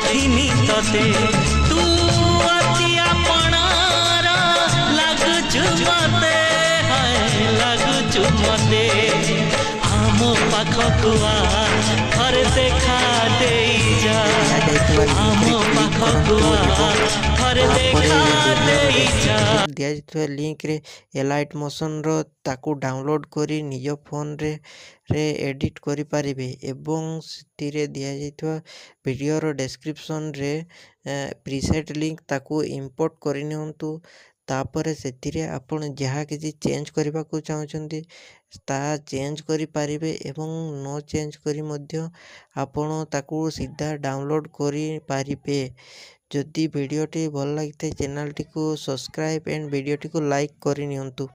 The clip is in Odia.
ଦେଖିନି ତତେ ତୁ ଅତି ଆପଣାର ଲାଗୁଛୁ ମତେ ଲାଗୁଛୁ ମତେ ଆମ ପାଖକୁ ଆ ଥରେ ଦେଖା ଦେଇଯା ଆମ ପାଖକୁ ଆ ଥରେ ଦେଖା ଦେଇଯା। ଦିଆଯାଇଥିବା ଲିଙ୍କରେ ଏଲାଇଟ୍ ମୋସନ୍ର ତାକୁ ଡାଉନଲୋଡ଼ କରି ନିଜ ଫୋନରେ ଏଡ଼ିଟ୍ କରିପାରିବେ ଏବଂ ସେଥିରେ ଦିଆଯାଇଥିବା ଭିଡ଼ିଓର ଡେସ୍କ୍ରିପସନ୍ରେ ପ୍ରିସେଟ୍ ଲିଙ୍କ ତାକୁ ଇମ୍ପୋର୍ଟ କରିନିଅନ୍ତୁ। ତାପରେ ସେଥିରେ ଆପଣ ଯାହା କିଛି ଚେଞ୍ଜ କରିବାକୁ ଚାହୁଁଛନ୍ତି ତାହା ଚେଞ୍ଜ କରିପାରିବେ ଏବଂ ନ ଚେଞ୍ଜ କରି ମଧ୍ୟ ଆପଣ ତାକୁ ସିଧା ଡାଉନଲୋଡ଼ କରିପାରିବେ। ଯଦି ଭିଡ଼ିଓଟି ଭଲ ଲାଗିଥାଏ ଚ୍ୟାନେଲଟିକୁ ସବସ୍କ୍ରାଇବ୍ ଏଣ୍ଡ ଭିଡ଼ିଓଟିକୁ ଲାଇକ୍ କରିନିଅନ୍ତୁ।